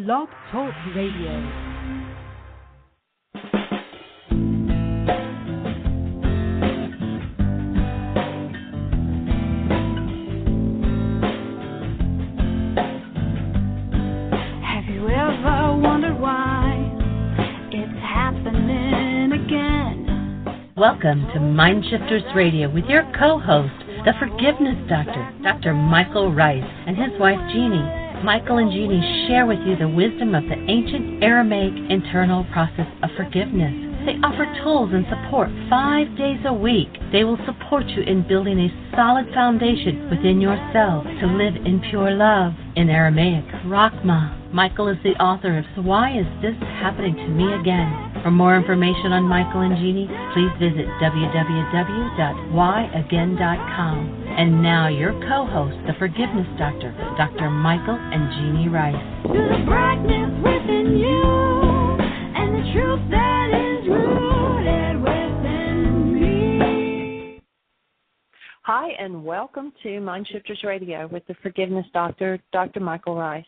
Blog Talk Radio. Welcome to MindShifters Radio with your co-host, the Forgiveness Doctor, Dr. Michael Ryce, and his wife, Jeanie. Michael and Jeanie share with you the wisdom of the ancient Aramaic internal process of forgiveness. They offer tools and support 5 days a week. They will support you in building a solid foundation within yourself to live in pure love. In Aramaic, Rachma. Michael is the author of So Why Is This Happening to Me Again? For more information on Michael and Jeanie, please visit www.whyagain.com. And now your co-host, the Forgiveness Doctor, Dr. Michael and Jeanie Ryce. To the brightness within you and the truth that is rooted within me. Hi, and welcome to MindShifters Radio with the Forgiveness Doctor, Dr. Michael Ryce.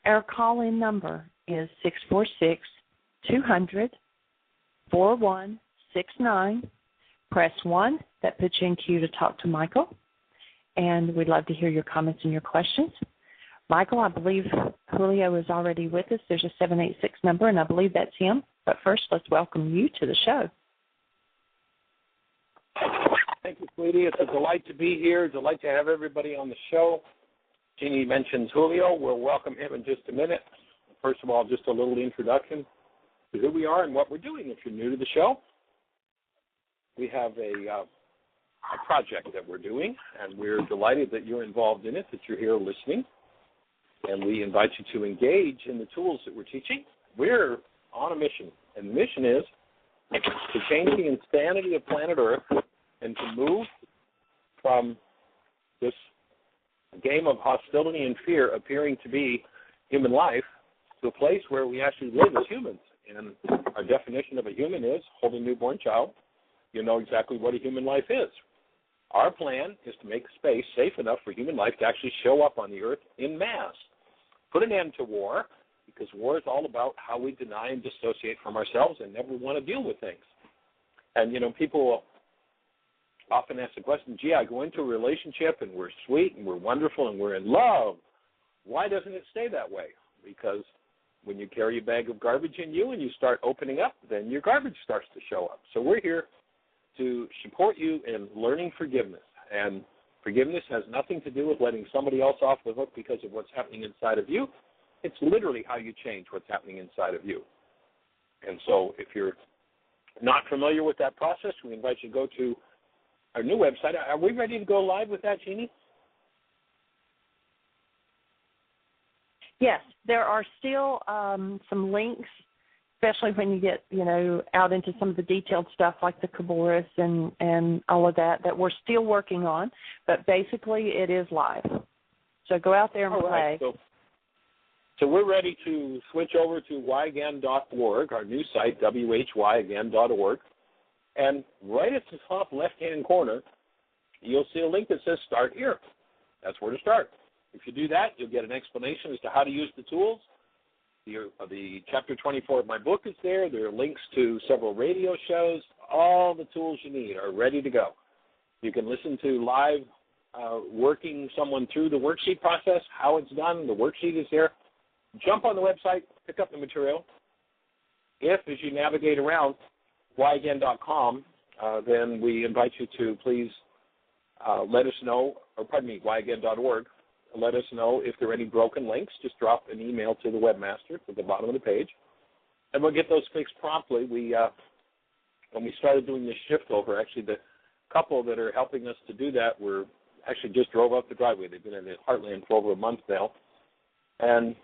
Our call-in number is 646-200-4169. Press 1. That puts you in queue to talk to Michael. And we'd love to hear your comments and your questions. Michael, I believe Julio is already with us. There's a 786 number, and I believe that's him. But first, let's welcome you to the show. Thank you, sweetie. It's a delight to be here. A delight to have everybody on the show. Jeanie mentions Julio. We'll welcome him in just a minute. First of all, just a little introduction to who we are and what we're doing. If you're new to the show, we have a project that we're doing, and we're delighted that you're involved in it, that you're here listening, and we invite you to engage in the tools that we're teaching. We're on a mission, and the mission is to change the insanity of planet Earth and to move from this game of hostility and fear appearing to be human life to a place where we actually live as humans. And our definition of a human is hold a newborn child. You know exactly what a human life is. Our plan is to make space safe enough for human life to actually show up on the earth in mass. Put an end to war, because war is all about how we deny and dissociate from ourselves and never want to deal with things. And, you know, people often ask the question, gee, I go into a relationship and we're sweet and we're wonderful and we're in love. Why doesn't it stay that way? Because when you carry a bag of garbage in you and you start opening up, then your garbage starts to show up. So we're here to support you in learning forgiveness. And forgiveness has nothing to do with letting somebody else off the hook because of what's happening inside of you. It's literally how you change what's happening inside of you. And so if you're not familiar with that process, we invite you to go to our new website. Are we ready to go live with that, Jeanie? Yes, there are still some links, especially when you get, out into some of the detailed stuff like the Kabbalists and all of that we're still working on. But basically, it is live. So go out there and play. Right. So we're ready to switch over to whyagain.org, our new site, whyagain.org. And right at the top left-hand corner, you'll see a link that says Start Here. That's where to start. If you do that, you'll get an explanation as to how to use the tools. The Chapter 24 of my book is there. There are links to several radio shows. All the tools you need are ready to go. You can listen to live working someone through the worksheet process, how it's done. The worksheet is there. Jump on the website, pick up the material. If, as you navigate around, whyagain.com, then we invite you to please let us know, whyagain.org, let us know if there are any broken links. Just drop an email to the webmaster at the bottom of the page, and we'll get those fixed promptly. When we started doing this shift over, actually the couple that are helping us to do that were actually just drove up the driveway. They've been in the Heartland for over a month now, and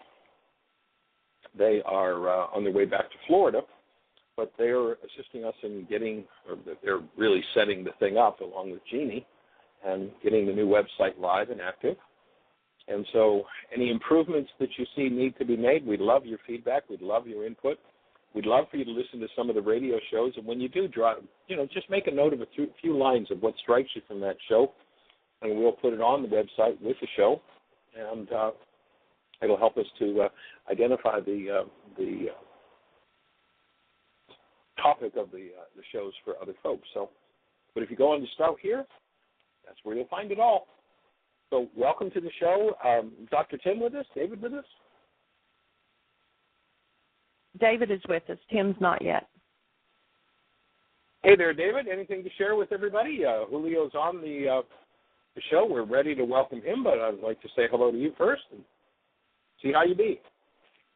they are on their way back to Florida. But they are assisting us in they're really setting the thing up along with Jeanie and getting the new website live and active. And so any improvements that you see need to be made, we'd love your feedback. We'd love your input. We'd love for you to listen to some of the radio shows. And when you do, just make a note of a few lines of what strikes you from that show, and we'll put it on the website with the show. And it'll help us to identify the topic of the shows for other folks. So, but if you go on the Sprout here, that's where you'll find it all. So welcome to the show. Dr. Tim with us, David with us? David is with us. Tim's not yet. Hey there, David. Anything to share with everybody? Julio's on the show. We're ready to welcome him, but I'd like to say hello to you first and see how you be.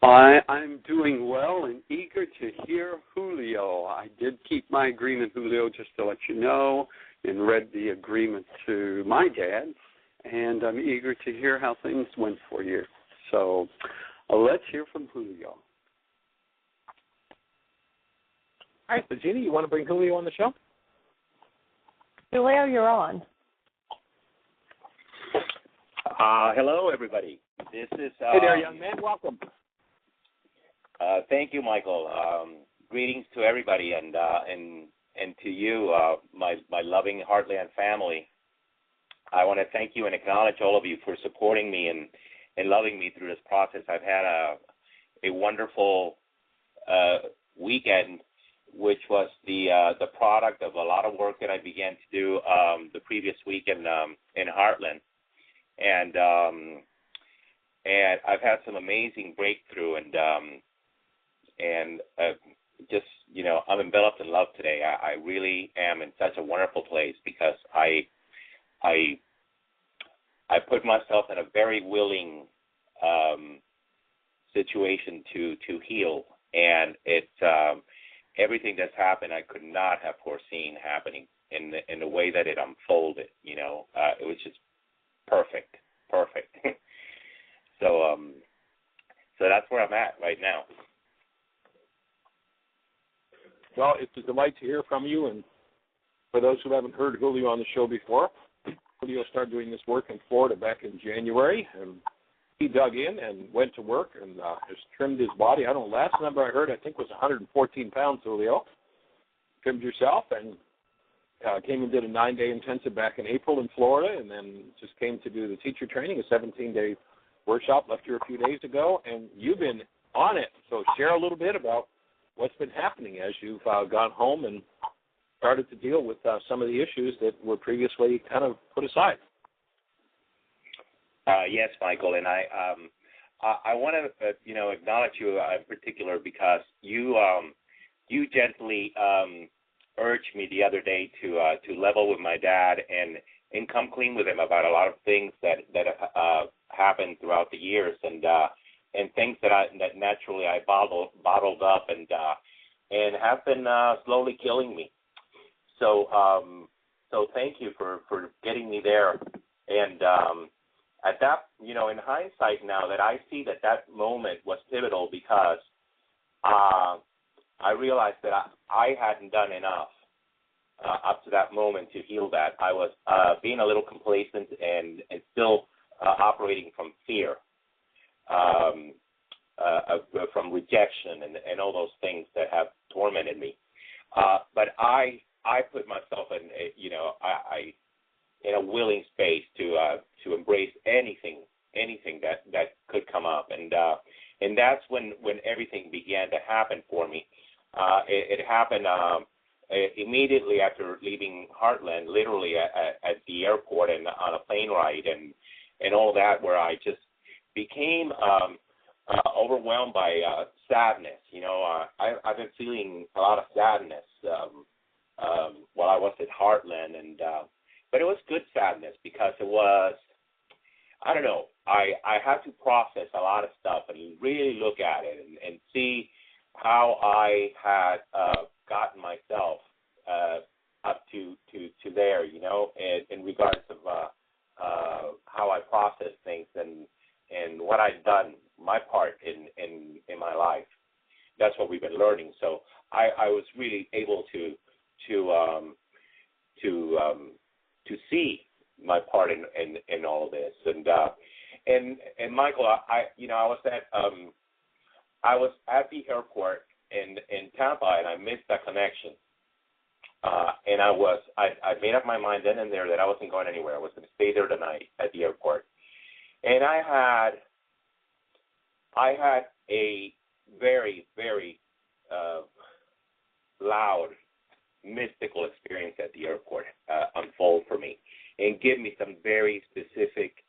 I'm doing well and eager to hear Julio. I did keep my agreement, Julio, just to let you know, and read the agreement to my dad, and I'm eager to hear how things went for you. So let's hear from Julio. All right, so Jeanie, you want to bring Julio on the show? Julio, you're on. Hello, everybody. This is. Hey there, young man. Welcome. Thank you, Michael. Greetings to everybody, and to you, my loving Heartland family. I want to thank you and acknowledge all of you for supporting me and loving me through this process. I've had a wonderful weekend, which was the product of a lot of work that I began to do the previous week in Heartland, and I've had some amazing breakthrough and just, you know, I'm enveloped in love today. I really am in such a wonderful place because I put myself in a very willing situation to heal, and it's everything that's happened I could not have foreseen happening in the way that it unfolded. You know, it was just perfect. So that's where I'm at right now. Well, it's a delight to hear from you. And for those who haven't heard Julio on the show before, Julio started doing this work in Florida back in January, and he dug in and went to work and has trimmed his body. I don't know, last number I heard, I think, was 114 pounds, Julio. Trimmed yourself and came and did a 9-day intensive back in April in Florida, and then just came to do the teacher training, a 17-day workshop, left here a few days ago, and you've been on it. So share a little bit about what's been happening as you've gone home and started to deal with some of the issues that were previously kind of put aside. Yes, Michael, and I want to acknowledge you in particular because you gently urged me the other day to level with my dad and come clean with him about a lot of things that happened throughout the years and things that naturally I bottled up and have been slowly killing me. So thank you for getting me there. And at that, you know, in hindsight now that I see that moment was pivotal because I realized that I hadn't done enough up to that moment to heal that. I was being a little complacent and still operating from fear. From rejection and all those things that have tormented me, but I put myself in in a willing space to embrace anything that could come up, and that's when everything began to happen for me. It happened immediately after leaving Heartland, literally at the airport and on a plane ride and all that, where I just became overwhelmed by sadness. You know, I've been feeling a lot of sadness while I was at Heartland, but it was good sadness because it was, I don't know, I had to process a lot of stuff and really look at it and see how I had gotten myself up to there, you know, in regards of how I process things and what I'd done, my part in my life. That's what we've been learning. So I was really able to see my part in all of this. And Michael, I was at the airport in Tampa and I missed that connection. And I made up my mind then and there that I wasn't going anywhere. I was going to stay there tonight at the airport. And I had I had a very, very loud, mystical experience at the airport unfold for me and give me some very specific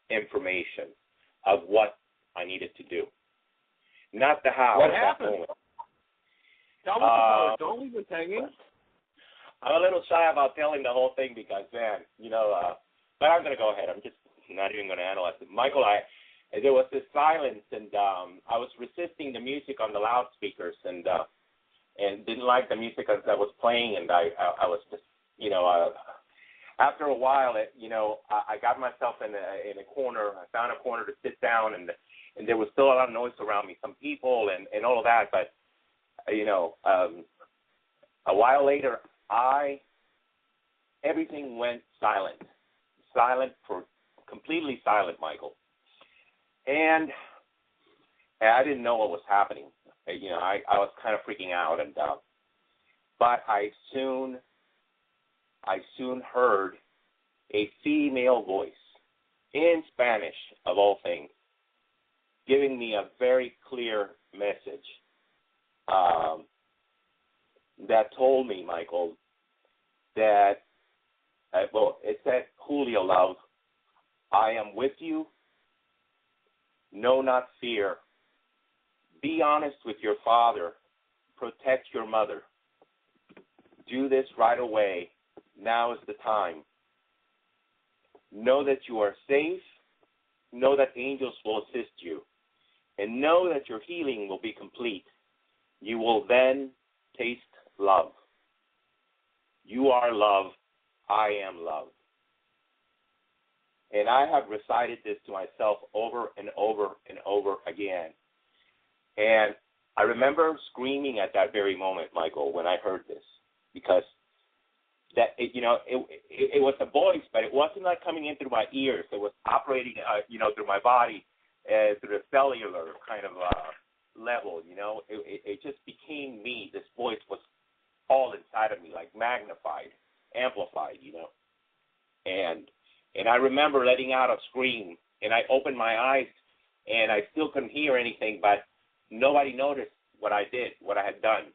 information of what I needed to do. Not the how. What happened? Tell us about it. Don't leave us hanging. I'm a little shy about telling the whole thing because, man, but I'm going to go ahead. I'm just not even going to analyze it. Michael, there was this silence, and I was resisting the music on the loudspeakers, and didn't like the music that was playing, and I was just, after a while, I got myself in a corner. I found a corner to sit down, and there was still a lot of noise around me, some people, and all of that. But a while later, everything went silent completely silent, Michael. And I didn't know what was happening. I was kind of freaking out, and but I soon heard a female voice in Spanish, of all things, giving me a very clear message that told me, Michael, that it said, Julio, love, I am with you. Know not fear. Be honest with your father. Protect your mother. Do this right away. Now is the time. Know that you are safe. Know that angels will assist you. And know that your healing will be complete. You will then taste love. You are love. I am love. And I have recited this to myself over and over and over again. And I remember screaming at that very moment, Michael, when I heard this, because that it was a voice, but it wasn't like coming in through my ears. It was operating, through my body, through the cellular kind of level. It just became me. This voice was all inside of me, like magnified, amplified. And I remember letting out a scream, and I opened my eyes, and I still couldn't hear anything, but nobody noticed what I did, what I had done.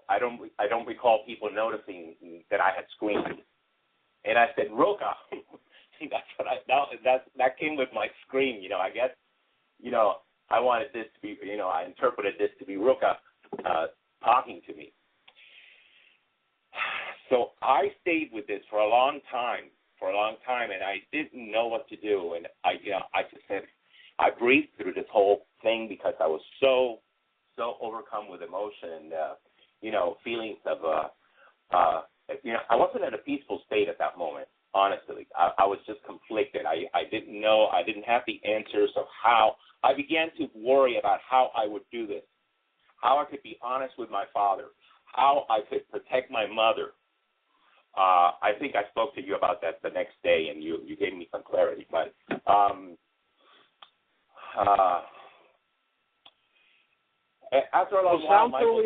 I don't recall people noticing that I had screamed. And I said, Roca. That came with my scream. I guess, I wanted this to be, I interpreted this to be Roca talking to me. So I stayed with this for a long time, and I didn't know what to do. And I just said, I breathed through this whole thing because I was so overcome with emotion and, feelings of, I wasn't in a peaceful state at that moment, honestly. I was just conflicted. I didn't know. I didn't have the answers of how. I began to worry about how I would do this, how I could be honest with my father, how I could protect my mother. I think I spoke to you about that the next day, and you gave me some clarity. But after a long while, Michael,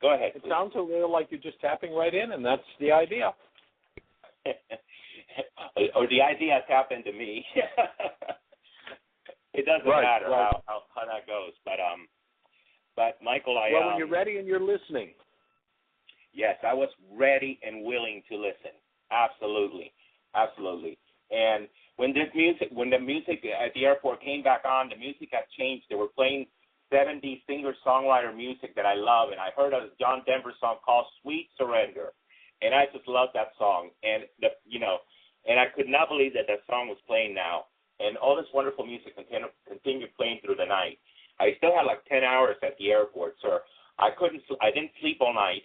go ahead. It sounds a little like you're just tapping right in, and that's the idea. Or the idea tapped into me. It doesn't matter how that goes. But Michael, when you're ready and you're listening. Yes, I was ready and willing to listen. Absolutely. And when the music at the airport came back on, the music had changed. They were playing 70s singer-songwriter music that I love, and I heard a John Denver song called "Sweet Surrender," and I just loved that song. And and I could not believe that song was playing now. And all this wonderful music continued playing through the night. I still had like 10 hours at the airport, so I didn't sleep all night.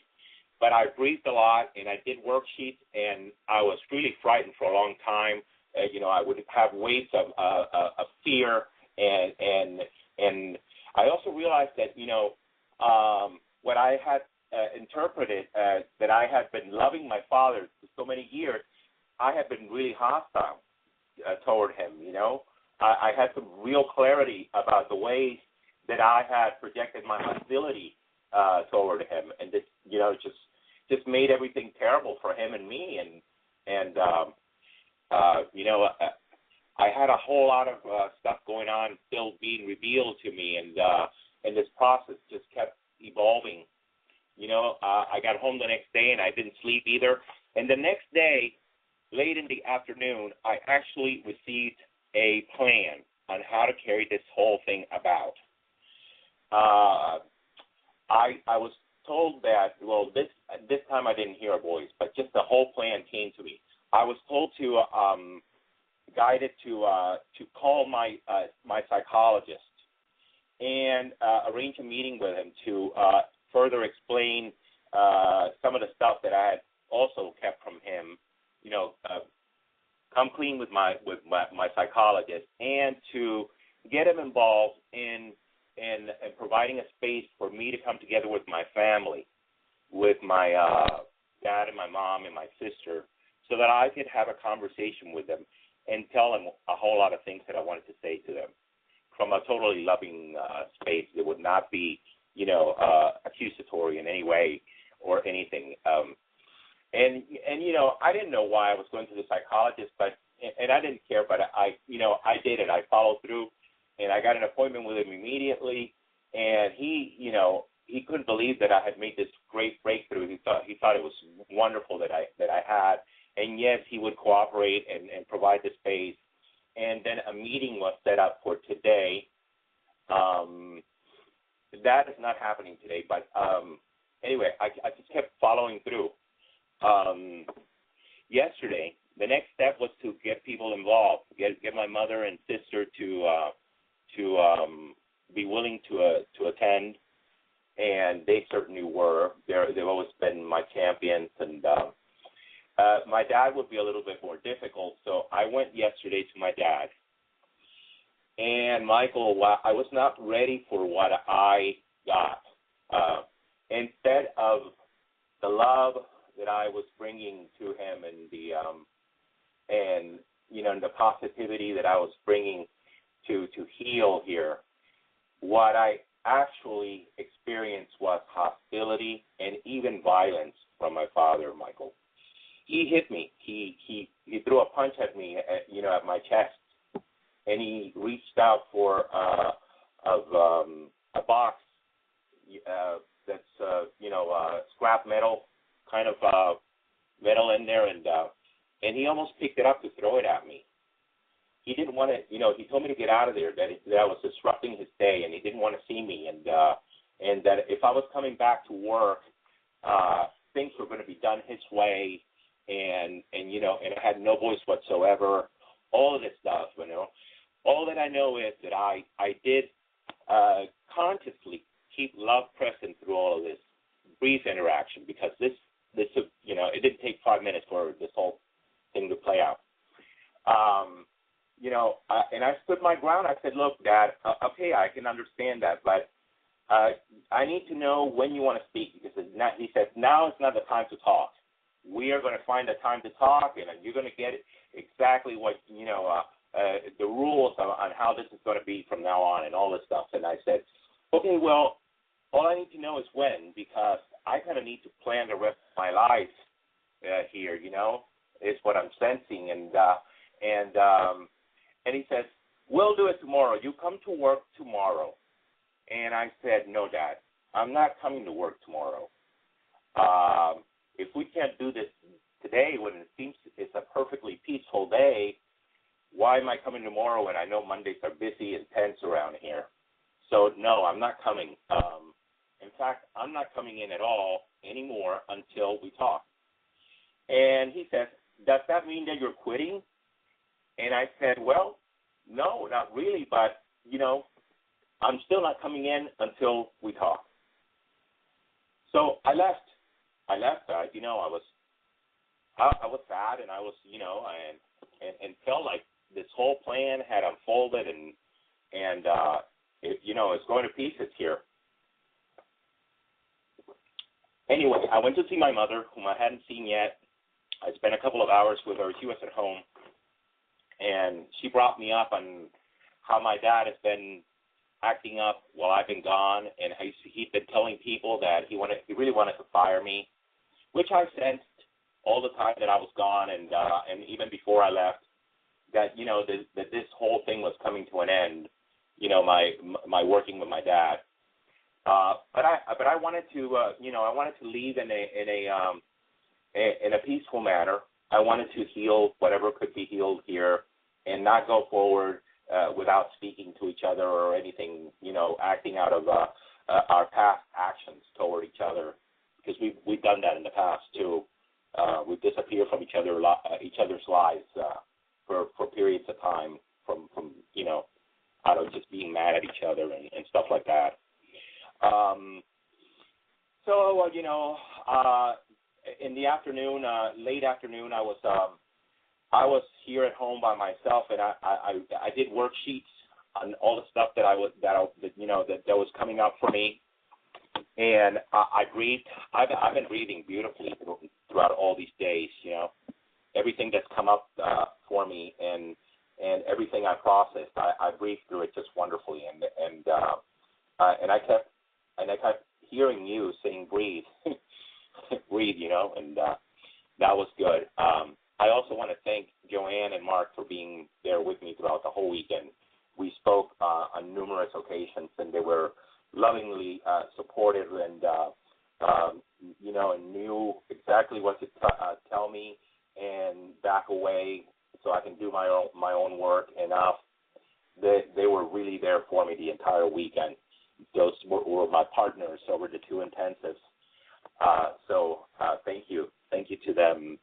But I breathed a lot, and I did worksheets, and I was really frightened for a long time. I would have waves of fear, and I also realized that what I had interpreted as that I had been loving my father for so many years, I had been really hostile toward him. I had some real clarity about the ways that I had projected my hostility toward him, and this, just made everything terrible for him and me. And I had a whole lot of stuff going on still being revealed to me, and this process just kept evolving. You know, I got home the next day, and I didn't sleep either. And the next day, late in the afternoon, I actually received a plan on how to carry this whole thing about. I was told that, well, this time I didn't hear a voice, but just the whole plan came to me. I was told to guided to call my psychologist and arrange a meeting with him to further explain some of the stuff that I had also kept from him. You know, come clean with my psychologist, and to get him involved in providing a space for me to come together with my family, with my dad and my mom and my sister, so that I could have a conversation with them and tell them a whole lot of things that I wanted to say to them from a totally loving space that would not be, you know, accusatory in any way or anything. And you know, I didn't know why I was going to the psychologist, but I didn't care, but I did it. I followed through, and I got an appointment with him immediately. And he, you know, he couldn't believe that I had made this great breakthrough. He thought it was wonderful that I had, and yes, he would cooperate and provide the space. And then a meeting was set up for today. That is not happening today, but anyway, I just kept following through. Yesterday, the next step was to get people involved, get my mother and sister to be willing to attend, and they certainly were. They've always been my champions, and my dad would be a little bit more difficult, so I went yesterday to my dad. And Michael, I was not ready for what I got. Instead of the love that I was bringing to him, and the positivity that I was bringing to heal here, what I actually experienced was hostility and even violence from my father, Michael. He hit me. He threw a punch at me, at my chest, and he reached out for a box that's scrap metal, kind of metal in there, and he almost picked it up to throw it at me. He didn't want to, he told me to get out of there, that I was disrupting his day, and he didn't want to see me, and that if I was coming back to work, things were going to be done his way, and I had no voice whatsoever, all of this stuff, All that I know is that I did consciously keep love present through all of this brief interaction, because this it didn't take 5 minutes for this whole thing to play out. And I stood my ground. I said, look, Dad, okay, I can understand that, but I need to know when you want to speak, because he said, now is not the time to talk. We are going to find a time to talk, and you're going to get exactly what, the rules on how this is going to be from now on and all this stuff. And I said, okay, well, all I need to know is when, because I kind of need to plan the rest of my life here, is what I'm sensing. And he says, we'll do it tomorrow. You come to work tomorrow. And I said, no, Dad, I'm not coming to work tomorrow. If we can't do this today when it seems it's a perfectly peaceful day, why am I coming tomorrow when I know Mondays are busy and tense around here? So, no, I'm not coming. In fact, I'm not coming in at all anymore until we talk. And he says, does that mean that you're quitting? And I said, well, no, not really, but, I'm still not coming in until we talk. So I left. I was sad, and I was, and felt like this whole plan had unfolded, and it's going to pieces here. Anyway, I went to see my mother, whom I hadn't seen yet. I spent a couple of hours with her. She was at home, and she brought me up on how my dad has been acting up while I've been gone, and he'd been telling people that he really wanted to fire me, which I sensed all the time that I was gone, and even before I left. that that this whole thing was coming to an end. My working with my dad. But I wanted to I wanted to leave in a peaceful manner. I wanted to heal whatever could be healed here, and not go forward without speaking to each other or anything, acting out of our past actions toward each other, because we've done that in the past too. We've disappeared from each other's lives for periods of time from out of just being mad at each other and stuff like that. In the afternoon, late afternoon, I was here at home by myself, and I did worksheets on all the stuff that was coming up for me, and I breathed. I've been breathing beautifully throughout all these days. Everything that's come up for me and everything I processed, I breathed through it just wonderfully, and I kept hearing you saying breathe. Breathe, and that was good. I also want to thank Joanne and Mark for being there with me throughout the whole weekend. We spoke on numerous occasions, and they were lovingly supportive and and knew exactly what to tell me and back away so I can do my own work enough. They were really there for me the entire weekend. Those were my partners over the 2 intensives. So thank you to them.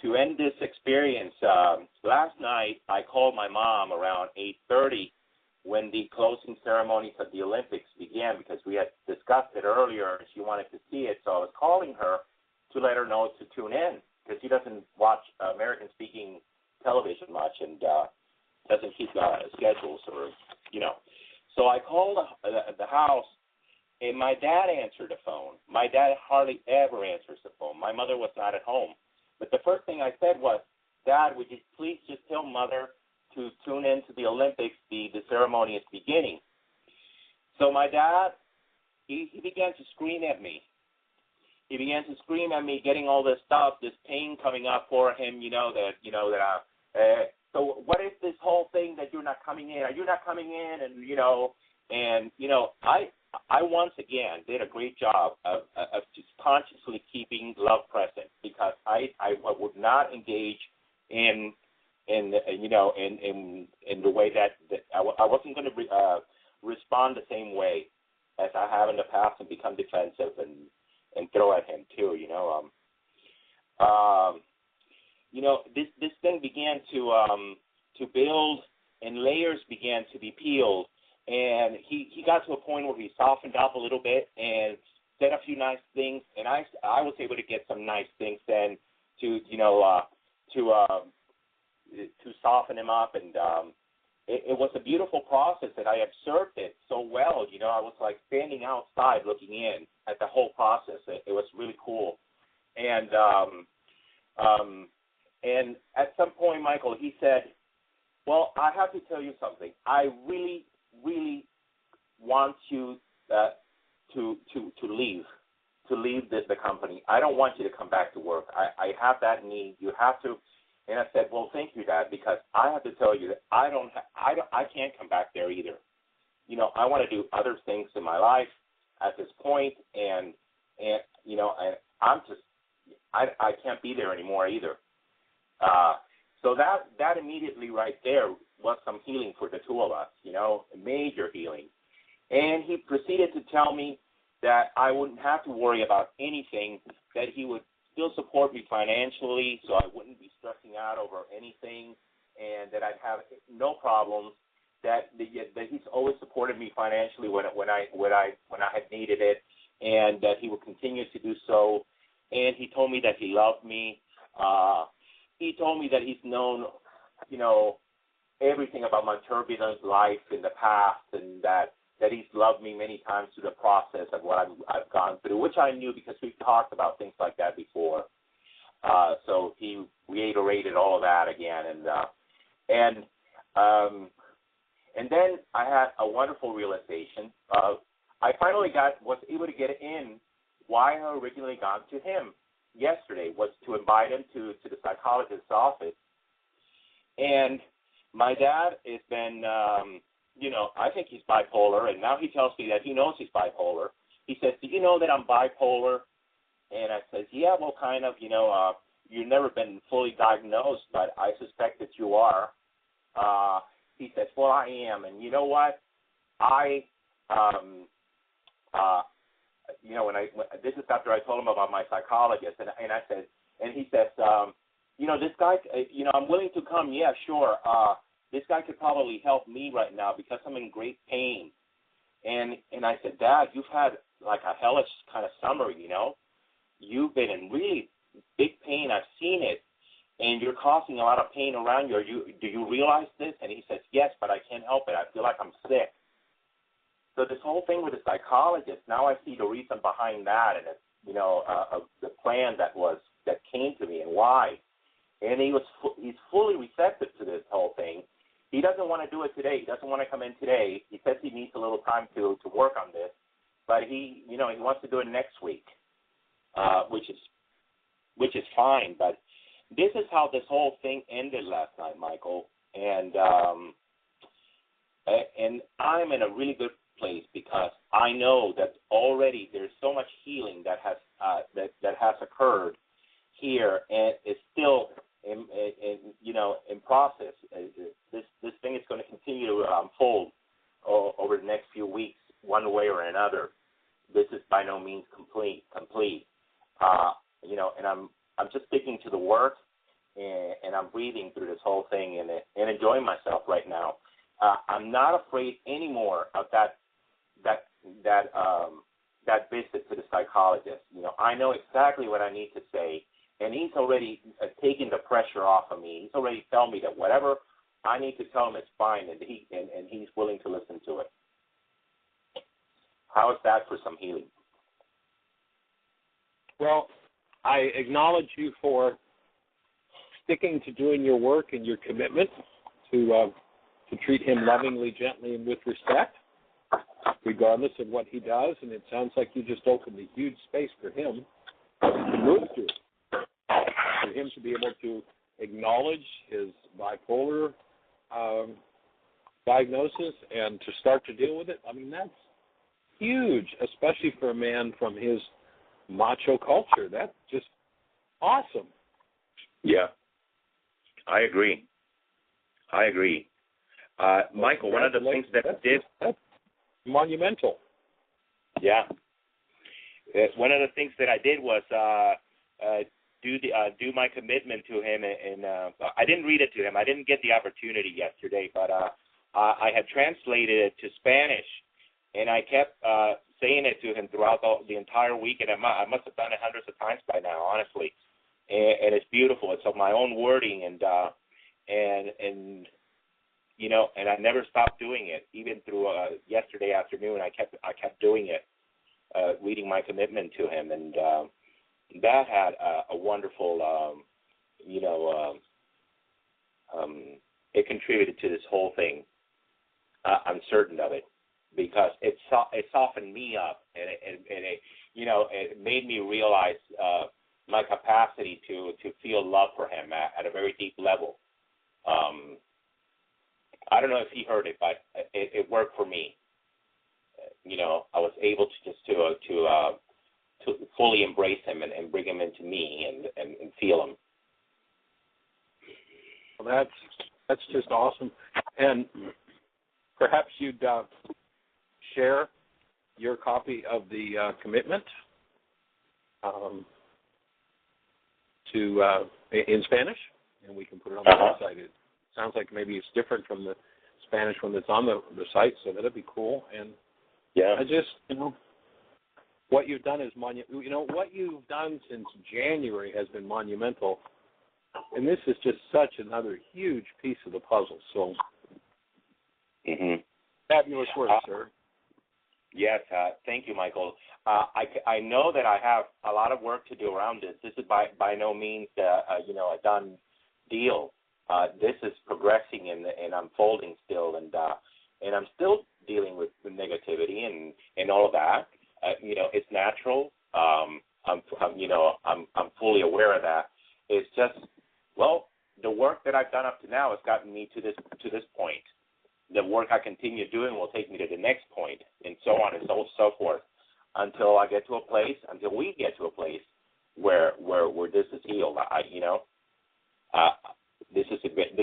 To end this experience, last night I called my mom around 8:30 when the closing ceremonies of the Olympics began, because we had discussed it earlier and she wanted to see it. So I was calling her to let her know to tune in, because she doesn't watch American-speaking television much and doesn't keep schedules or. So I called the house, and my dad answered the phone. My dad hardly ever answers the phone. My mother was not at home. But the first thing I said was, Dad, would you please just tell Mother to tune in to the Olympics? The ceremony is beginning. So my dad, he began to scream at me. He began to scream at me, getting all this stuff, this pain coming up for him, so what is this whole thing that you're not coming in? Are you not coming in? And I once again did a great job of just consciously keeping love present, because I would not engage in the way that I wasn't going to respond the same way as I have in the past and become defensive and throw at him too. This thing began to build, and layers began to be peeled, and he got to a point where he softened up a little bit and said a few nice things, and I was able to get some nice things then to soften him up, and it was a beautiful process, and I observed it so well. I was like standing outside looking in at the whole process. It was really cool, and at some point, Michael, he said, well, I have to tell you something. I really, really want you to leave the company. I don't want you to come back to work. I have that need. You have to. And I said, well, thank you, Dad, because I have to tell you that I can't come back there either. I want to do other things in my life at this point, and I'm just I can't be there anymore either. So that immediately right there was some healing for the two of us, major healing. And he proceeded to tell me that I wouldn't have to worry about anything, that he would still support me financially, so I wouldn't be stressing out over anything, and that I'd have no problems. That he's always supported me financially when I had needed it, and that he would continue to do so. And he told me that he loved me. He told me that he's known, everything about my turbulent life in the past, and that he's loved me many times through the process of what I've gone through, which I knew because we've talked about things like that before. So he reiterated all of that again, and then I had a wonderful realization. I finally was able to get in why I originally gone to him. yesterday was to invite him to the psychologist's office. And my dad has been, I think he's bipolar, and now he tells me that he knows he's bipolar. He says, "Do you know that I'm bipolar?" And I says, "Yeah, well, kind of, you've never been fully diagnosed, but I suspect that you are." He says, "Well, I am, and you know what? This is after I told him about my psychologist, and I said, and he says, this guy, I'm willing to come. Yeah, sure. This guy could probably help me right now because I'm in great pain." And I said, "Dad, you've had like a hellish kind of summer, You've been in really big pain. I've seen it, and you're causing a lot of pain around you. Do you realize this?" And he says, "Yes, but I can't help it. I feel like I'm sick." So this whole thing with the psychologist, now I see the reason behind that, and it's, the plan that came to me and why. And he's fully receptive to this whole thing. He doesn't want to do it today. He doesn't want to come in today. He says he needs a little time to work on this, but he wants to do it next week, which is fine. But this is how this whole thing ended last night, Michael, and I'm in a really good place because I know that already there's so much healing that has occurred here, and it's still in process. This thing is going to continue to unfold over the next few weeks, one way or another. This is by no means complete. And I'm just sticking to the work, and I'm breathing through this whole thing and enjoying myself right now. I'm not afraid anymore of that visit to the psychologist. I know exactly what I need to say, and he's already taken the pressure off of me. He's already telling me that whatever I need to tell him is fine, and he's willing to listen to it. How is that for some healing? Well, I acknowledge you for sticking to doing your work and your commitment to treat him lovingly, gently, and with respect, regardless of what he does. And it sounds like you just opened a huge space for him to move through, for him to be able to acknowledge his bipolar diagnosis and to start to deal with it. I mean, that's huge, especially for a man from his macho culture. That's just awesome. Yeah, I agree. Michael, one of the things that that's monumental. Yeah. One of the things that I did was do my commitment to him, and I didn't read it to him. I didn't get the opportunity yesterday, but I had translated it to Spanish, and I kept saying it to him throughout the entire week, and I must have done it hundreds of times by now, honestly. And it's beautiful. It's of my own wording, and I never stopped doing it, even through yesterday afternoon. I kept doing it, reading my commitment to him, and that had a wonderful, it contributed to this whole thing. I'm certain of it, because it softened me up, and it made me realize my capacity to feel love for him at a very deep level. I don't know if he heard it, but it worked for me. I was able to just to fully embrace him and bring him into me and feel him. Well, that's just awesome. And perhaps you'd share your copy of the commitment in Spanish, and we can put it on the website. It sounds like maybe it's different from the Spanish one that's on the site, so that'd be cool. And yeah, I just, what you've done is what you've done since January has been monumental, and this is just such another huge piece of the puzzle. So, fabulous work, sir. Yes, thank you, Michael. I know that I have a lot of work to do around this. This is by no means a done deal. This is progressing and unfolding still, and I'm still dealing with negativity and all of that. It's natural. I'm fully aware of that. It's just, well, the work that I've done up to now has gotten me to this point. The work I continue doing will take me to the next point, and so on and so forth, until we get to a place where this is healed. This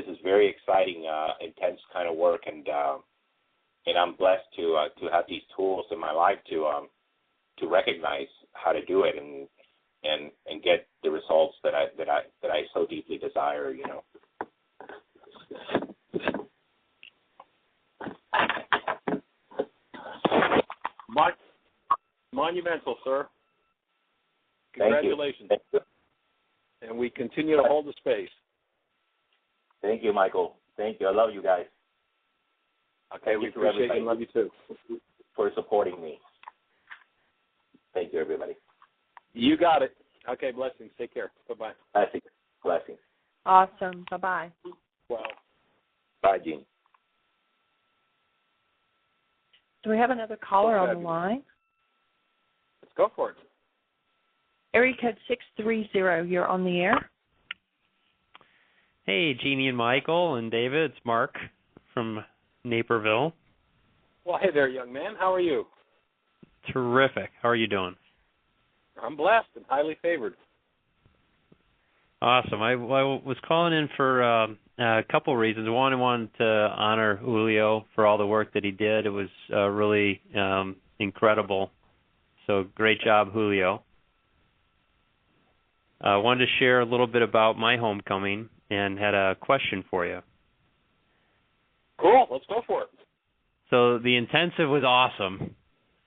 is very exciting, intense kind of work, and I'm blessed to have these tools in my life to recognize how to do it and get the results that I so deeply desire. Monumental, sir. Congratulations. Thank you. And we continue to hold the space. Thank you, Michael. Thank you. I love you guys. Okay, we appreciate you. Love you too. For supporting me. Thank you, everybody. You got it. Okay, blessings. Take care. Bye-bye. Blessings. Awesome. Bye-bye. Wow. Bye, Jean. Do we have another caller on the line? Let's go for it. Area code 630, you're on the air. Hey, Jeanie and Michael and David, it's Mark from Naperville. Well, hey there, young man. How are you? Terrific. How are you doing? I'm blessed and highly favored. Awesome. I was calling in for a couple of reasons. One, I wanted to honor Julio for all the work that he did. It was really incredible. So great job, Julio. I wanted to share a little bit about my homecoming and had a question for you. Cool. Let's go for it. So the intensive was awesome.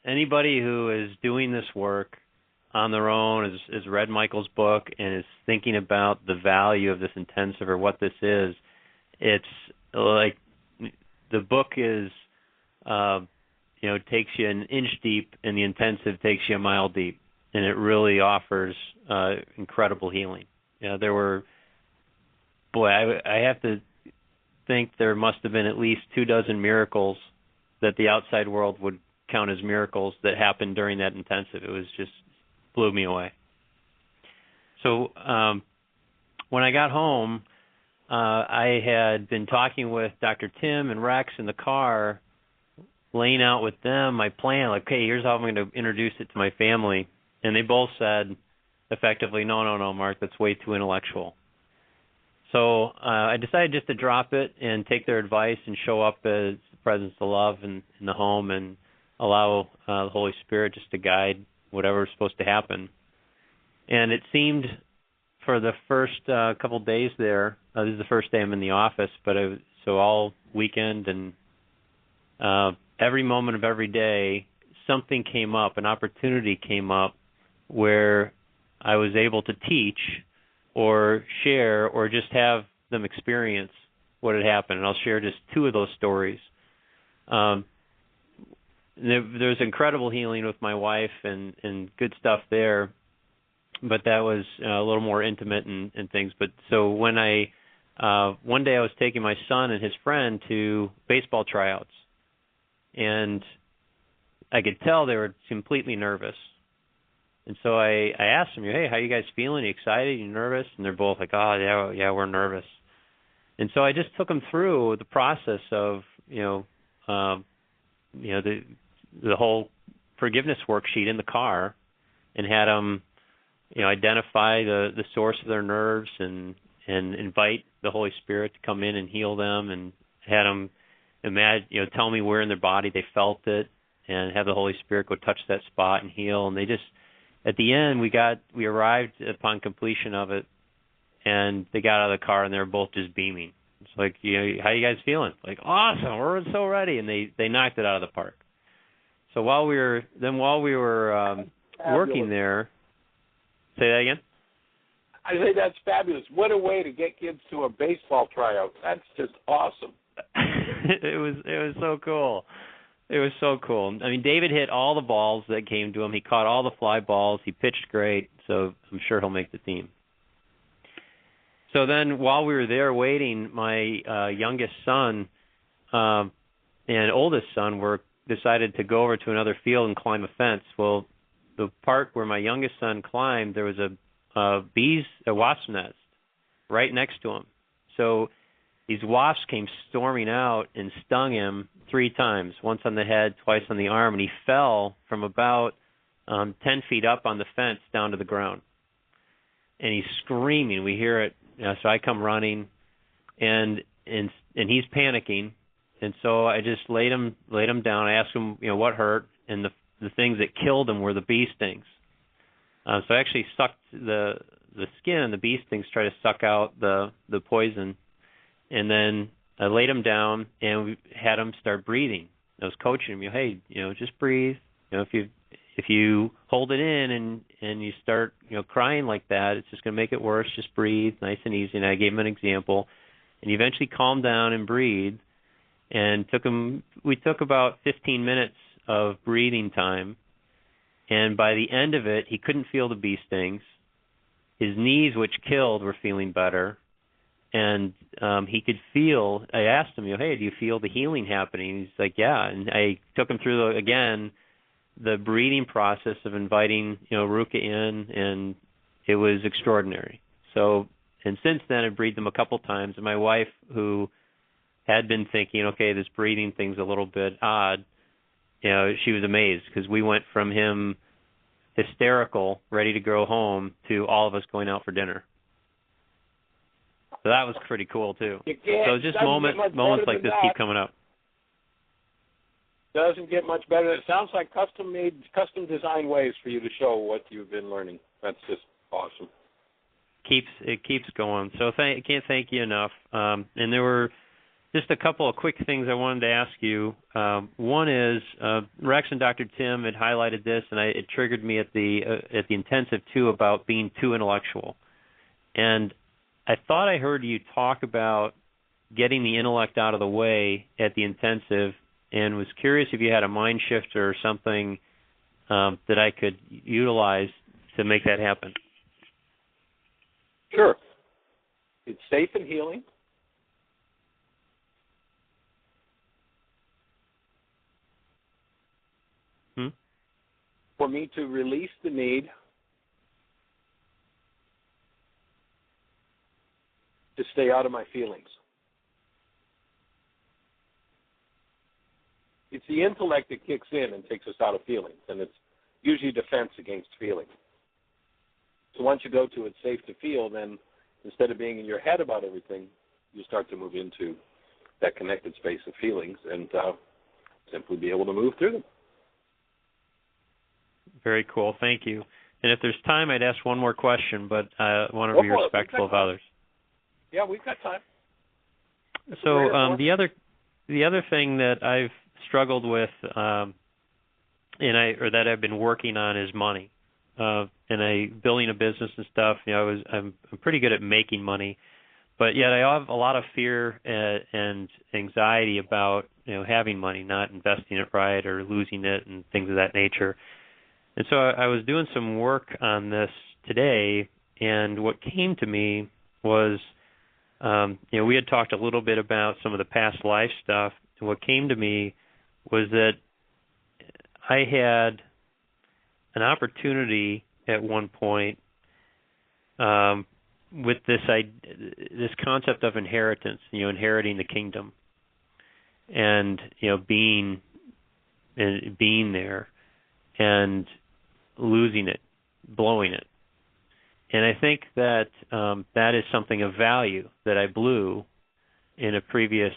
Anybody who is doing this work on their own, has read Michael's book and is thinking about the value of this intensive or what this is, it's like the book is, takes you an inch deep and the intensive takes you a mile deep. And it really offers incredible healing. There were, I have to think there must have been at least 24 miracles that the outside world would count as miracles that happened during that intensive. It was just blew me away. So when I got home, I had been talking with Dr. Tim and Rex in the car, laying out with them my plan, like, hey, here's how I'm going to introduce it to my family. And they both said, effectively, no, Mark, that's way too intellectual. So I decided just to drop it and take their advice and show up as the presence of love in the home and allow the Holy Spirit just to guide whatever was supposed to happen. And it seemed for the first couple days there, this is the first day I'm in the office, but so all weekend and every moment of every day, something came up, an opportunity came up where I was able to teach or share or just have them experience what had happened. And I'll share just two of those stories. There was incredible healing with my wife and good stuff there, but that was a little more intimate and things. But so when one day I was taking my son and his friend to baseball tryouts, and I could tell they were completely nervous. And so I asked them, hey, how you guys feeling? You excited? You nervous? And they're both like, oh, yeah, we're nervous. And so I just took them through the process of, the whole forgiveness worksheet in the car, and had them, identify the source of their nerves and invite the Holy Spirit to come in and heal them, and had them tell me where in their body they felt it, and have the Holy Spirit go touch that spot and heal. And they just, at the end, we arrived upon completion of it, and they got out of the car and they were both just beaming. It's like, how you guys feeling? Like, awesome, we're so ready, and they knocked it out of the park. So while we were working there, say that again. I say that's fabulous. What a way to get kids to a baseball tryout. That's just awesome. It was so cool. It was so cool. I mean, David hit all the balls that came to him. He caught all the fly balls. He pitched great, so I'm sure he'll make the team. So then while we were there waiting, my youngest son and oldest son decided to go over to another field and climb a fence. Well, the part where my youngest son climbed, there was a wasp nest right next to him. So these wasps came storming out and stung him 3 times, once on the head, twice on the arm, and he fell from about 10 feet up on the fence down to the ground. And he's screaming. We hear it. So I come running, and he's panicking. And so I just laid him down. I asked him, what hurt, and the things that killed him were the bee stings. So I actually sucked the skin, and the bee stings try to suck out the poison. And then I laid him down, and we had him start breathing. I was coaching him, hey, just breathe. If you hold it in and you start, crying like that, it's just going to make it worse. Just breathe, nice and easy. And I gave him an example, and he eventually calmed down and breathed. And we took about 15 minutes of breathing time, and by the end of it, he couldn't feel the bee stings. His knees, which killed, were feeling better, and he could feel. I asked him, hey, do you feel the healing happening? He's like, yeah. And I took him through the breathing process of inviting Ruka in, and it was extraordinary. So, and since then, I breathed him a couple times, and my wife, who had been thinking, okay, this breathing thing's a little bit odd, she was amazed, because we went from him hysterical, ready to go home, to all of us going out for dinner. So that was pretty cool too. So just moments like this keep coming up. Doesn't get much better. It sounds like custom design ways for you to show what you've been learning. That's just awesome. It keeps going. So I can't thank you enough. And there were just a couple of quick things I wanted to ask you. One is Rex and Dr. Tim had highlighted this, and it triggered me at the intensive too, about being too intellectual. And I thought I heard you talk about getting the intellect out of the way at the intensive, and was curious if you had a mind shifter or something that I could utilize to make that happen. Sure. It's safe and healing. For me to release the need to stay out of my feelings. It's the intellect that kicks in and takes us out of feelings, and it's usually defense against feelings. So once you go to it's safe to feel, then instead of being in your head about everything, you start to move into that connected space of feelings and simply be able to move through them. Very cool. Thank you. And if there's time, I'd ask one more question, but I want to be respectful of others. Yeah, we've got time. So the other thing that I've struggled with, that I've been working on, is money. And building a business and stuff. I'm pretty good at making money, but yet I have a lot of fear and anxiety about having money, not investing it right, or losing it, and things of that nature. And so I was doing some work on this today, and what came to me was, we had talked a little bit about some of the past life stuff, and what came to me was that I had an opportunity at one point with this concept of inheritance, inheriting the kingdom, and being there, and losing it, blowing it. And I think that that is something of value that I blew in a previous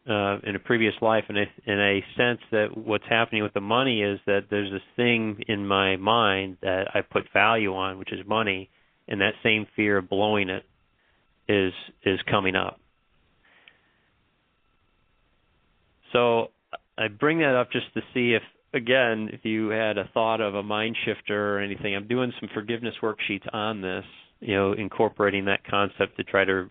life, and I sense that what's happening with the money is that there's this thing in my mind that I put value on, which is money, and that same fear of blowing it is coming up. So I bring that up just to see if you had a thought of a mind shifter or anything. I'm doing some forgiveness worksheets on this, incorporating that concept to try to,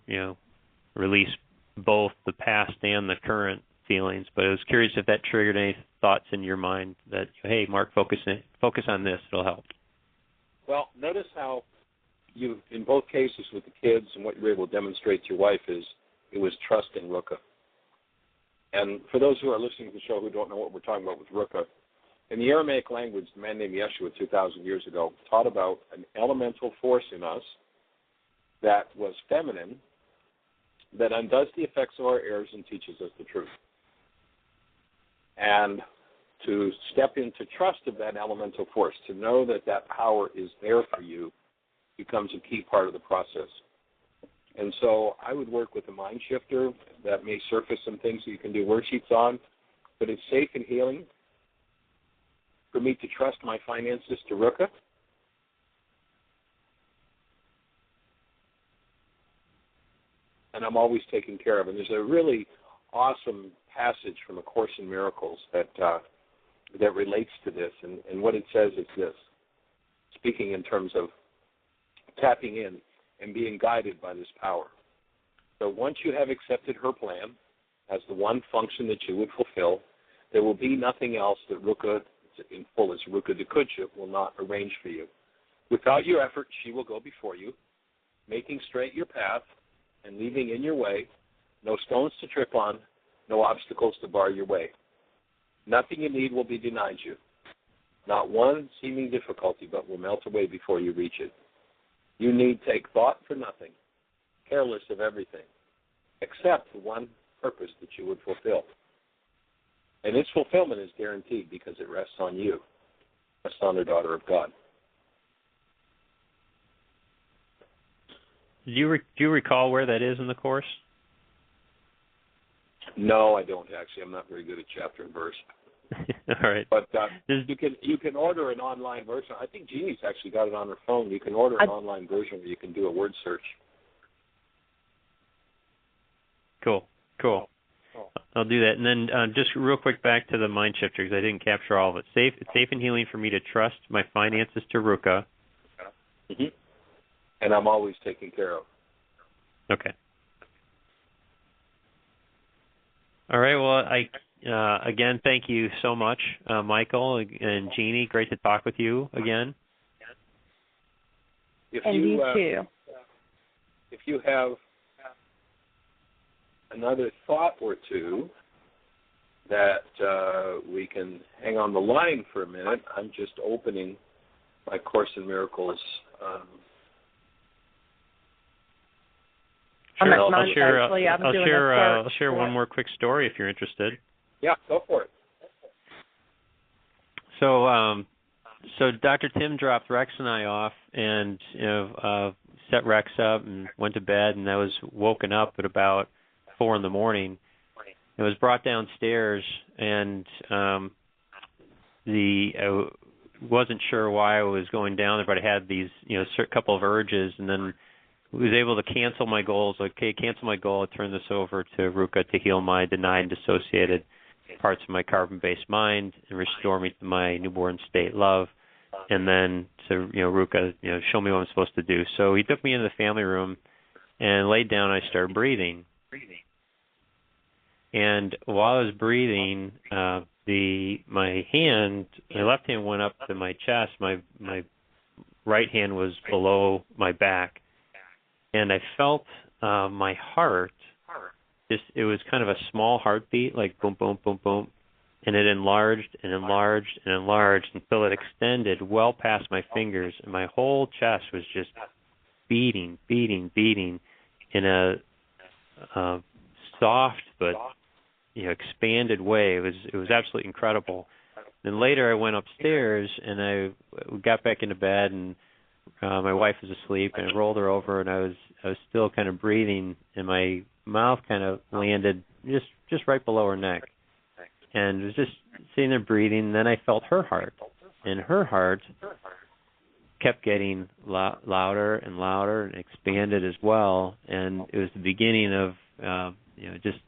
release both the past and the current feelings. But I was curious if that triggered any thoughts in your mind that, hey, Mark, focus on this, it'll help. Well, notice how you, in both cases with the kids, and what you were able to demonstrate to your wife is it was trust in Ruka. And for those who are listening to the show who don't know what we're talking about with Ruka, In the Aramaic language, the man named Yeshua 2,000 years ago taught about an elemental force in us that was feminine, that undoes the effects of our errors and teaches us the truth. And to step into trust of that elemental force, to know that that power is there for you, becomes a key part of the process. And so I would work with a mind shifter that may surface some things that you can do worksheets on, but it's safe and healing for me to trust my finances to Ruka. And I'm always taken care of. And there's a really awesome passage from A Course in Miracles that relates to this. And what it says is this, speaking in terms of tapping in and being guided by this power. So once you have accepted her plan as the one function that you would fulfill, there will be nothing else that Ruka, in full as Ruka Dekucha, will not arrange for you. Without your effort, she will go before you, making straight your path and leaving in your way no stones to trip on, no obstacles to bar your way. Nothing you need will be denied you. Not one seeming difficulty but will melt away before you reach it. You need take thought for nothing, careless of everything, except the one purpose that you would fulfill. And its fulfillment is guaranteed because it rests on you, a son or daughter of God. Do you recall where that is in the Course? No, I don't actually. I'm not very good at chapter and verse. All right. But you can order an online version. I think Jeannie's actually got it on her phone. You can order an online version where you can do a word search. Cool. I'll do that. And then just real quick back to the mind shifter because I didn't capture all of it. It's safe and healing for me to trust my finances to Ruka. Mm-hmm. And I'm always taken care of. Okay. All right. Well, again, thank you so much, Michael and Jeanie. Great to talk with you again. And you too. If you have another thought or two that we can hang on the line for a minute, I'm just opening my Course in Miracles. Sure, I'll share one more quick story if you're interested. Yeah, go for it. So Dr. Tim dropped Rex and I off, and set Rex up and went to bed, and I was woken up at about 4 a.m. It was brought downstairs, and I wasn't sure why I was going down there, but I had these couple of urges, and then was able to cancel my goals. Okay, cancel my goal. I turn this over to Ruka to heal my denied and dissociated parts of my carbon-based mind and restore me to my newborn state love. And then to Ruka, show me what I'm supposed to do. So he took me into the family room and laid down. And I started breathing. And while I was breathing, my left hand went up to my chest. My right hand was below my back. And I felt my heart, it was kind of a small heartbeat, like boom, boom, boom, boom. And it enlarged and enlarged and enlarged until it extended well past my fingers. And my whole chest was just beating in a soft but expanded way. It was absolutely incredible. Then later I went upstairs and I got back into bed, and my wife was asleep, and I rolled her over, and I was still kind of breathing, and my mouth kind of landed just right below her neck, and was just sitting there breathing. And then I felt her heart, and her heart kept getting louder and louder and expanded as well, and it was the beginning of just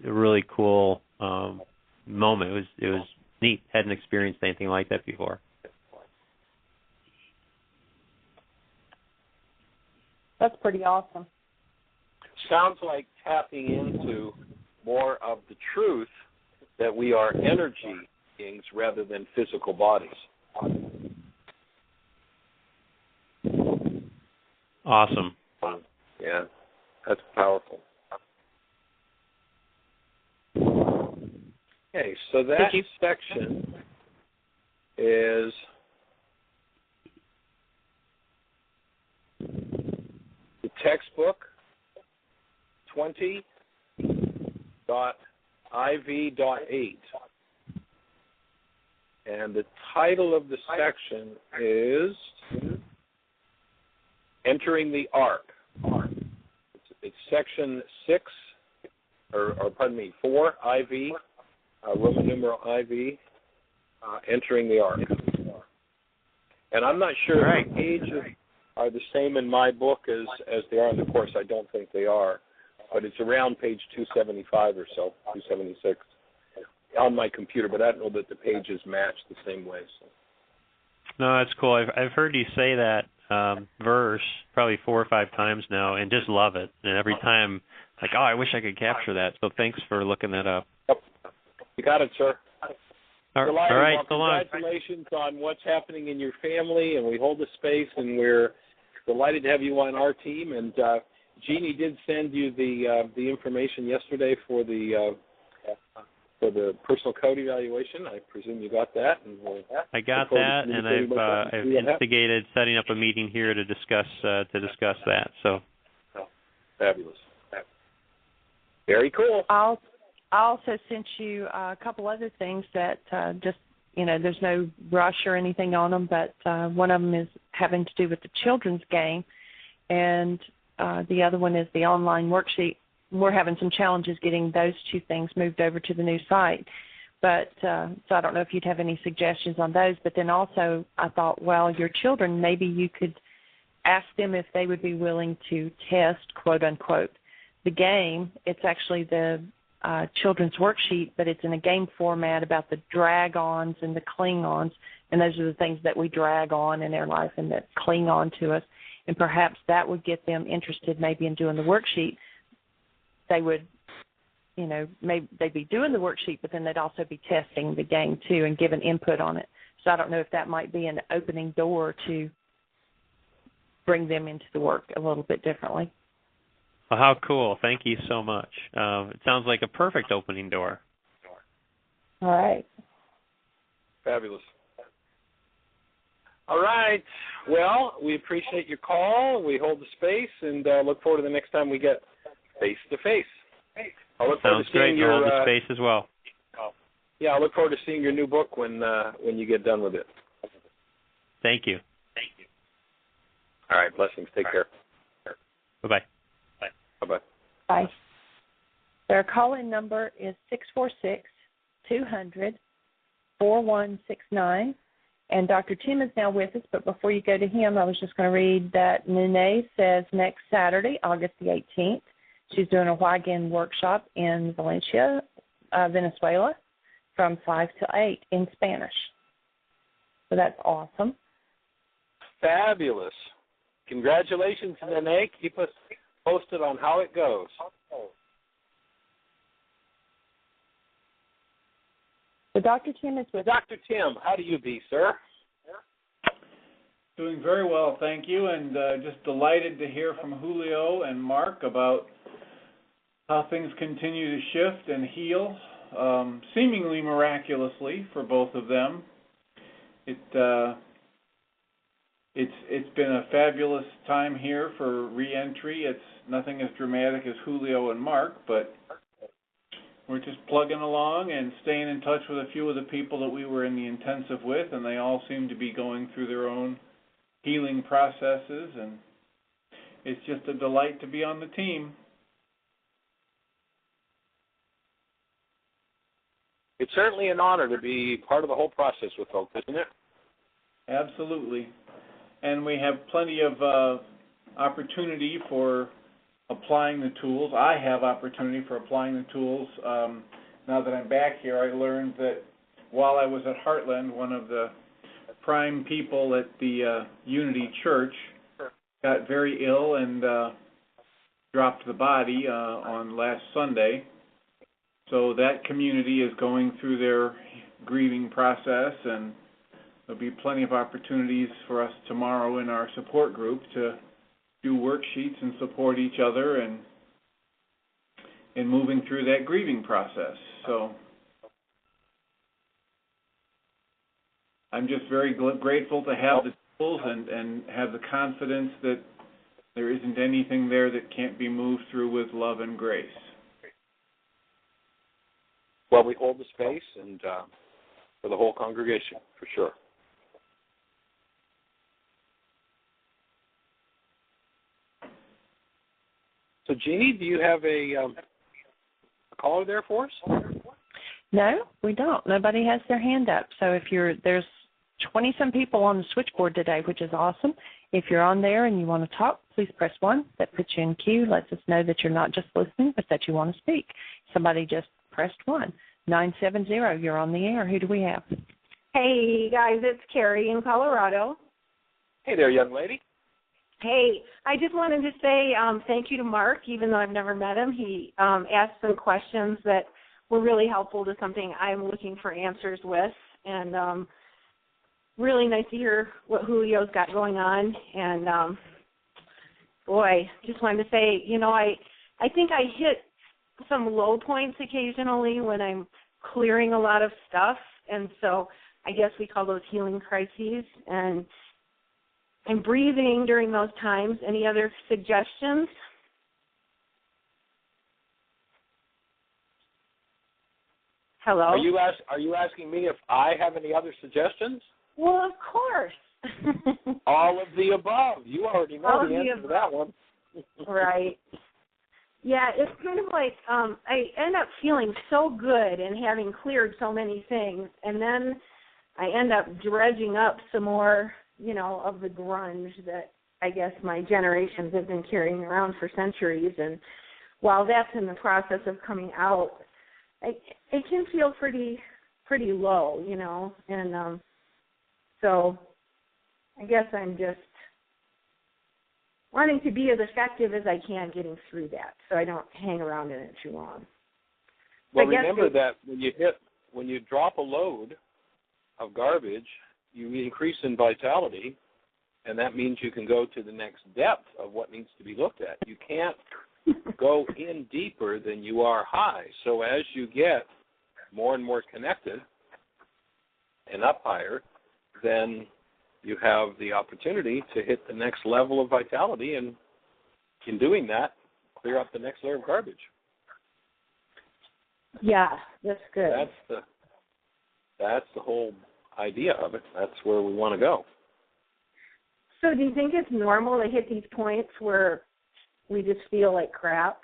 a really cool moment. It was neat. Hadn't experienced anything like that before. That's pretty awesome. Sounds like tapping into more of the truth that we are energy beings rather than physical bodies. Awesome. Yeah, that's powerful. Okay, so that section is the textbook 20.iv.8. And the title of the section is Entering the Ark. It's section 6, or pardon me, 4, IV, Roman numeral IV, Entering the Ark. And I'm not sure if the pages are the same in my book as they are in the course. I don't think they are. But it's around page 275 or so, 276 on my computer, but I don't know that the pages match the same way. So. No, that's cool. I've heard you say that verse probably 4 or 5 times now, and just love it. And every time, like, oh, I wish I could capture that. So thanks for looking that up. Yep. You got it, sir. All right, well, congratulations on what's happening in your family, and we hold the space, and we're delighted to have you on our team. And Jeanie did send you the information yesterday for the personal code evaluation. I presume you got that. And I got that, and I've instigated setting up a meeting here to discuss that. So fabulous. Very cool. I also sent you a couple other things that just, there's no rush or anything on them, but one of them is having to do with the children's game, and the other one is the online worksheet. We're having some challenges getting those 2 things moved over to the new site. But so I don't know if you'd have any suggestions on those. But then also I thought, well, your children, maybe you could ask them if they would be willing to test, quote, unquote, the game. It's actually the children's worksheet, but it's in a game format about the drag-ons and the cling-ons. And those are the things that we drag on in their life and that cling on to us. And perhaps that would get them interested maybe in doing the worksheet. They would, maybe they'd be doing the worksheet, but then they'd also be testing the game too and giving input on it. So I don't know if that might be an opening door to bring them into the work a little bit differently. Well, how cool. Thank you so much. It sounds like a perfect opening door. All right. Fabulous. All right. Well, we appreciate your call. We hold the space and look forward to the next time we get face-to-face. I look forward to seeing your hold the space as well. Yeah, I look forward to seeing your new book when you get done with it. Thank you. All right. Blessings. Take care. Bye-bye. Bye-bye. Bye. Their call-in number is 646-200-4169. And Dr. Tim is now with us, but before you go to him, I was just going to read that Nene says next Saturday, August the 18th, she's doing a Huagan workshop in Valencia, Venezuela, from 5 to 8 in Spanish. So that's awesome. Fabulous. Congratulations, Nene. Keep us posted on how it goes. So Dr. Tim is with Dr. Tim, how do you be, sir? Doing very well, thank you, and just delighted to hear from Julio and Mark about how things continue to shift and heal, seemingly miraculously for both of them. It's been a fabulous time here for re-entry. It's nothing as dramatic as Julio and Mark, but we're just plugging along and staying in touch with a few of the people that we were in the intensive with, and they all seem to be going through their own healing processes, and it's just a delight to be on the team. It's certainly an honor to be part of the whole process with folks, isn't it? Absolutely. And we have plenty of opportunity for applying the tools. I have opportunity for applying the tools. Now that I'm back here, I learned that while I was at Heartland, one of the prime people at the Unity Church got very ill and dropped the body on last Sunday. So that community is going through their grieving process, and there'll be plenty of opportunities for us tomorrow in our support group to do worksheets and support each other and in moving through that grieving process. So I'm just very grateful to have the tools and have the confidence that there isn't anything there that can't be moved through with love and grace. Well, we hold the space and for the whole congregation, for sure. So, Jeanie, do you have a caller there for us? No, we don't. Nobody has their hand up. So there's 20-some people on the switchboard today, which is awesome. If you're on there and you want to talk, please press 1. That puts you in queue, lets us know that you're not just listening, but that you want to speak. Somebody just pressed 1. 970, you're on the air. Who do we have? Hey, guys, it's Carrie in Colorado. Hey there, young lady. Hey, I just wanted to say thank you to Mark, even though I've never met him. He asked some questions that were really helpful to something I'm looking for answers with, and really nice to hear what Julio's got going on. And, boy, just wanted to say, I think I hit some low points occasionally when I'm clearing a lot of stuff, and so I guess we call those healing crises, and I'm breathing during those times. Any other suggestions? Hello? Are you asking me if I have any other suggestions? Well, of course. All of the above. You already know the answer to that one. Right. Yeah, it's kind of like I end up feeling so good and having cleared so many things, and then I end up dredging up some more, of the grunge that I guess my generations have been carrying around for centuries. And while that's in the process of coming out, it can feel pretty low, and so I guess I'm just wanting to be as effective as I can getting through that, so I don't hang around in it too long. Well, remember that when you drop a load of garbage, you increase in vitality, and that means you can go to the next depth of what needs to be looked at. You can't go in deeper than you are high. So as you get more and more connected and up higher, then you have the opportunity to hit the next level of vitality, and in doing that, clear up the next layer of garbage. Yeah, that's good. That's the whole idea of it. That's where we want to go. So do you think it's normal to hit these points where we just feel like crap?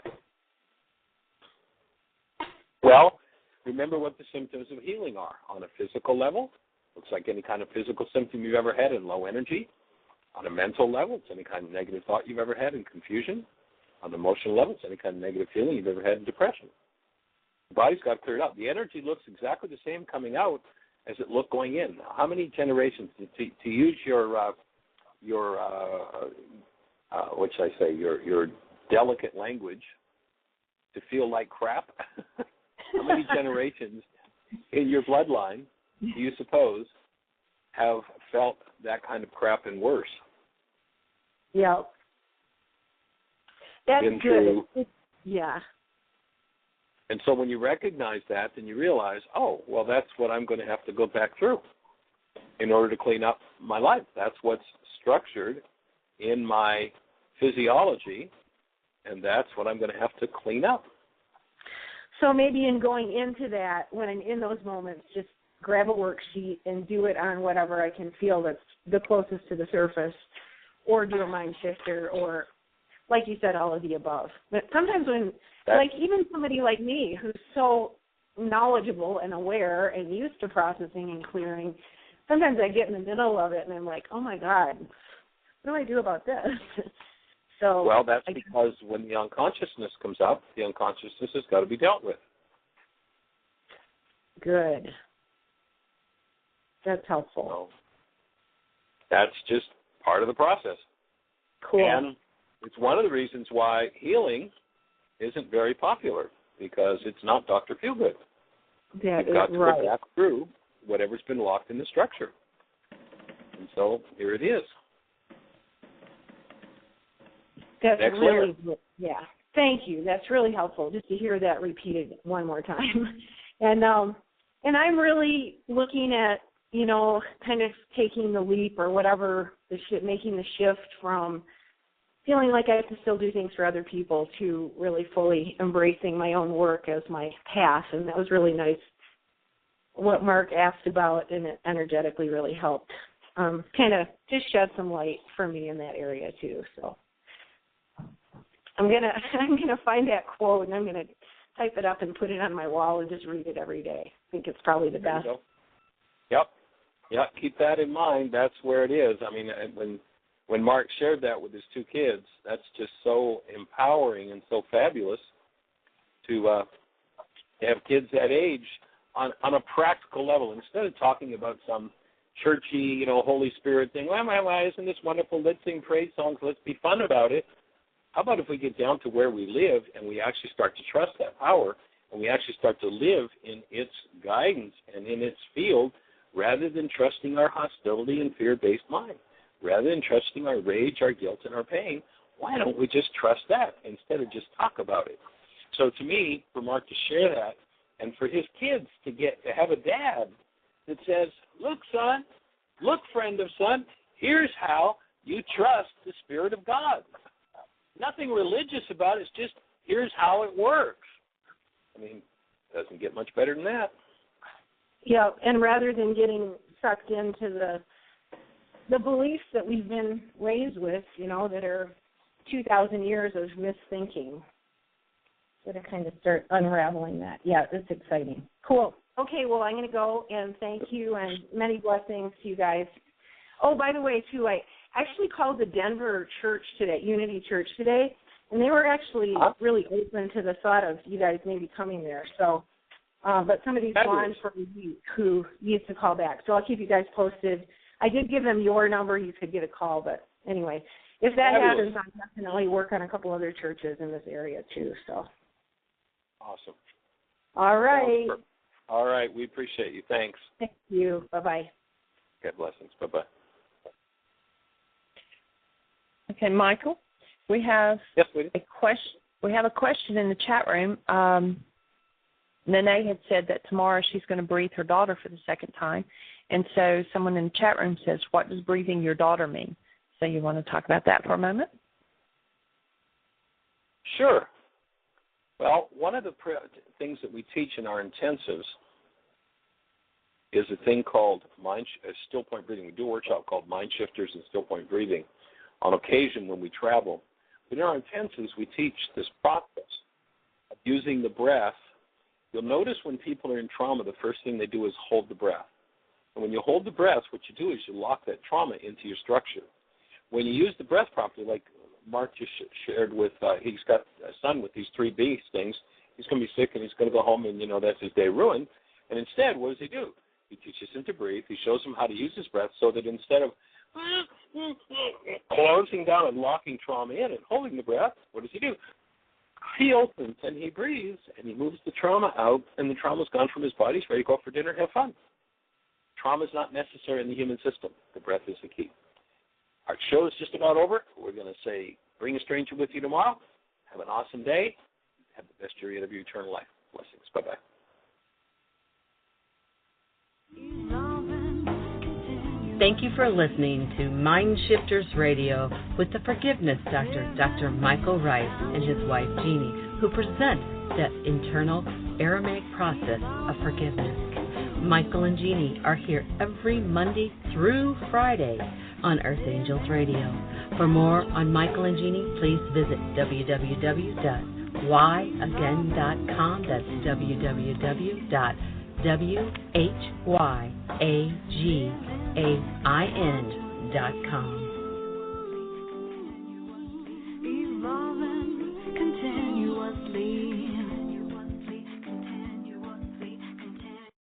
Well, remember what the symptoms of healing are. On a physical level, looks like any kind of physical symptom you've ever had in low energy. On a mental level, it's any kind of negative thought you've ever had in confusion. On an emotional level, it's any kind of negative feeling you've ever had in depression. The body's got cleared up. The energy looks exactly the same coming out as it looked going in. How many generations, to use your what should I say, your delicate language, to feel like crap? How many generations in your bloodline do you suppose have felt that kind of crap and worse? Yeah. That's good. Yeah. And so when you recognize that, then you realize, oh, well, that's what I'm going to have to go back through in order to clean up my life. That's what's structured in my physiology, and that's what I'm going to have to clean up. So maybe in going into that, when I'm in those moments, just grab a worksheet and do it on whatever I can feel that's the closest to the surface, or do a mind shifter, or, like you said, all of the above. But sometimes when, like even somebody like me who's so knowledgeable and aware and used to processing and clearing, sometimes I get in the middle of it and I'm like, oh my God, what do I do about this? So well, that's because when the unconsciousness comes up, the unconsciousness has got to be dealt with. Good. That's helpful. So that's just part of the process. Cool. And it's one of the reasons why healing isn't very popular, because it's not Dr. Feelgood. That You've got to right. go back through whatever's been locked in the structure. And so here it is. That's Next really layer. Yeah. Thank you. That's really helpful just to hear that repeated one more time. And I'm really looking at kind of taking the leap or whatever, making the shift from feeling like I have to still do things for other people to really fully embracing my own work as my path. And that was really nice what Mark asked about, and it energetically really helped kind of just shed some light for me in that area too. So I'm gonna find that quote, and I'm gonna type it up and put it on my wall and just read it every day. I think it's probably the best. Yep, keep that in mind. That's where it is. I mean, when Mark shared that with his two kids, that's just so empowering and so fabulous to have kids that age on a practical level. Instead of talking about some churchy, Holy Spirit thing, well, isn't this wonderful? Let's sing praise songs. Let's be fun about it. How about if we get down to where we live and we actually start to trust that power, and we actually start to live in its guidance and in its field, rather than trusting our hostility and fear-based mind, rather than trusting our rage, our guilt, and our pain? Why don't we just trust that instead of just talk about it? So to me, for Mark to share that, and for his kids to have a dad that says, look, son, look, friend of son, here's how you trust the Spirit of God. Nothing religious about it. It's just, here's how it works. I mean, it doesn't get much better than that. Yeah, and rather than getting sucked into the beliefs that we've been raised with, that are 2,000 years of misthinking, so to kind of start unraveling that. Yeah, it's exciting. Cool. Okay, well, I'm going to go, and thank you, and many blessings to you guys. Oh, by the way, too, I actually called the Denver church today, Unity Church today, and they were actually really open to the thought of you guys maybe coming there. So, but somebody's gone for a week who needs to call back. So I'll keep you guys posted. I did give them your number. You could get a call. But anyway, if that happens, I'll definitely work on a couple other churches in this area too. So. Awesome. All right. All right. We appreciate you. Thanks. Thank you. Bye-bye. God blessings. Bye-bye. Okay, Michael, we have a question. We have a question in the chat room. Nene had said that tomorrow she's going to breathe her daughter for the second time, and so someone in the chat room says, "What does breathing your daughter mean?" So you want to talk about that for a moment? Sure. Well, one of the things that we teach in our intensives is a thing called still point breathing. We do a workshop called MindShifters and still point breathing. On occasion when we travel, but in our intensives we teach this process of using the breath. You'll notice when people are in trauma, the first thing they do is hold the breath. And when you hold the breath, what you do is you lock that trauma into your structure. When you use the breath properly, like Mark just shared with, he's got a son with these 3 B things. He's going to be sick and he's going to go home and, that's his day ruined. And instead, what does he do? He teaches him to breathe. He shows him how to use his breath so that instead of closing down and locking trauma in and holding the breath, what does he do? He opens and he breathes and he moves the trauma out, and the trauma's gone from his body. He's ready to go for dinner and have fun. Trauma is not necessary in the human system. The breath is the key. Our show is just about over. We're going to say, bring a stranger with you tomorrow. Have an awesome day. Have the best year of your eternal life. Blessings. Bye-bye. Thank you for listening to MindShifters Radio with the Forgiveness Doctor, Dr. Michael Ryce, and his wife Jeanie, who present the internal Aramaic process of forgiveness. Michael and Jeanie are here every Monday through Friday on Earth Angels Radio. For more on Michael and Jeanie, please visit www.whyagain.com. That's www.whyagain.com.